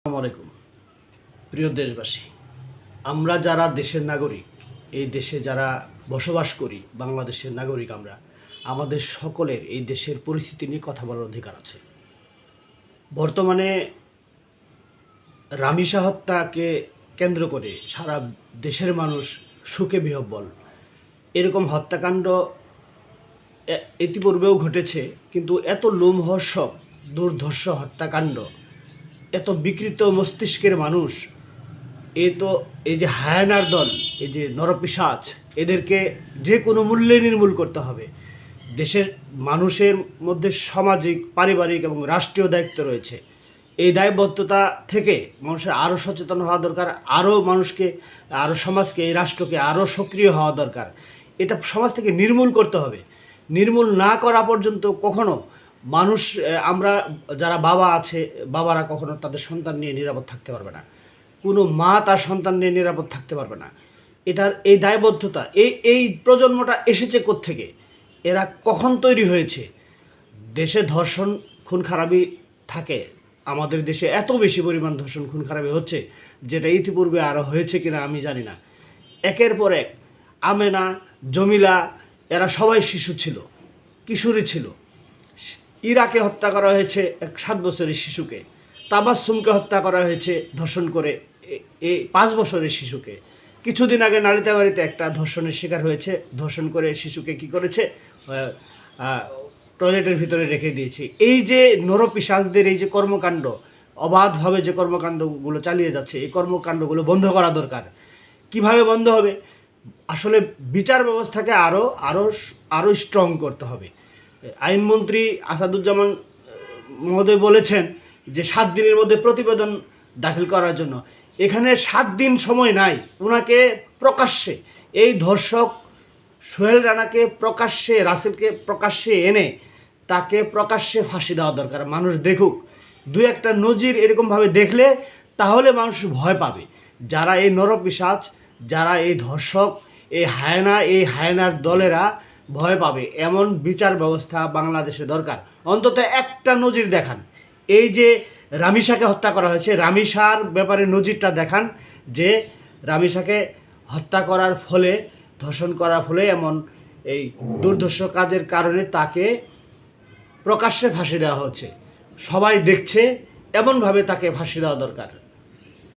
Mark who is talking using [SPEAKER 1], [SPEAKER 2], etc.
[SPEAKER 1] আসসালামু আলাইকুম প্রিয় দেশবাসী, আমরা যারা দেশের নাগরিক, এই দেশে যারা বসবাস করি, বাংলাদেশের নাগরিক আমরা, আমাদের সকলের এই দেশের পরিস্থিতি নিয়ে কথা বলার অধিকার আছে। বর্তমানে রামিসা হত্যাকে কেন্দ্র করে সারা দেশের মানুষ শোকে বিহ্বল। এরকম হত্যাকাণ্ড ইতিপূর্বেও ঘটেছে, কিন্তু এত লোমহর্ষক দুর্ধর্ষ হত্যাকাণ্ড, এত বিকৃত মস্তিষ্কের মানুষ, এই যে হায়ানার দল, এই যে নরপিশাচ, এদেরকে যে কোনো মূল্যে নির্মূল করতে হবে। দেশের মানুষের মধ্যে সামাজিক, পারিবারিক এবং রাষ্ট্রীয় দায়িত্ব রয়েছে। এই দায়বদ্ধতা থেকে মানুষের আরও সচেতন হওয়া দরকার, আরও মানুষকে, আরও সমাজকে, এই রাষ্ট্রকে আরও সক্রিয় হওয়া দরকার। এটা সমাজ থেকে নির্মূল করতে হবে। নির্মূল না করা পর্যন্ত কখনো মানুষ, আমরা যারা বাবা আছে, বাবারা কখনো তাদের সন্তান নিয়ে নিরাপদ থাকতে পারবে না। কোনো মা তার সন্তান নিয়ে নিরাপদ থাকতে পারবে না। এটার এই দায়বদ্ধতা, এই প্রজন্মটা এসেছে কোত্থেকে? এরা কখন তৈরি হয়েছে? দেশে ধর্ষণ খুন খারাপি থাকে, আমাদের দেশে এত বেশি পরিমাণ ধর্ষণ খুন খারাপি হচ্ছে, যেটা ইতিপূর্বে আরও হয়েছে কিনা আমি জানি না। একের পর এক আমেনা, জমিলা, এরা সবাই শিশু ছিল, কিশোরী ছিল। ইরাকে হত্যা করা হয়েছে এক 7 বছরের শিশুকে। তাবাসসুমকে হত্যা করা হয়েছে ধর্ষণ করে এই 5 বছরের শিশুকে। কিছুদিন আগে নালিতাবাড়িতে একটা ধর্ষণের শিকার হয়েছে, ধর্ষণ করে শিশুকে কি করেছে, টয়লেটের ভিতরে রেখে দিয়েছে। এই যে নরপিশাচদের এই যে কর্মকাণ্ড, অবাধভাবে যে কর্মকাণ্ডগুলো চালিয়ে যাচ্ছে, এই কর্মকাণ্ডগুলো বন্ধ করা দরকার। কিভাবে বন্ধ হবে? আসলে বিচার ব্যবস্থাকে আরও স্ট্রং করতে হবে। আইনমন্ত্রী আসাদুজ্জামান মহোদয় বলেছেন যে 7 দিনের মধ্যে প্রতিবেদন দাখিল করার জন্য। এখানে 7 দিন সময় নাই। ওনাকে প্রকাশ্যে, এই ধর্ষক সোহেল রানাকে প্রকাশ্যে, রাসেলকে প্রকাশ্যে এনে তাকে প্রকাশ্যে ফাঁসি দেওয়া দরকার। মানুষ দেখুক, 2-1টা নজির এরকমভাবে দেখলে তাহলে মানুষ ভয় পাবে। যারা এই নরপিশাচ, যারা এই ধর্ষক, এই হায়নার দলেরা ভয় পাবে। এমন বিচার ব্যবস্থা বাংলাদেশে দরকার। অন্তত একটা নজির দেখান। এই যে রামিসাকে হত্যা করা হয়েছে, রামিসার ব্যাপারে নজিরটা দেখান, যে রামিসাকে হত্যা করার ফলে, ধর্ষণ করার ফলে এমন এই দুর্ধর্ষ কাজের কারণে তাকে প্রকাশ্যে ফাঁসি দেওয়া হচ্ছে। সবাই দেখছে, এমনভাবে তাকে ফাঁসি দেওয়া দরকার।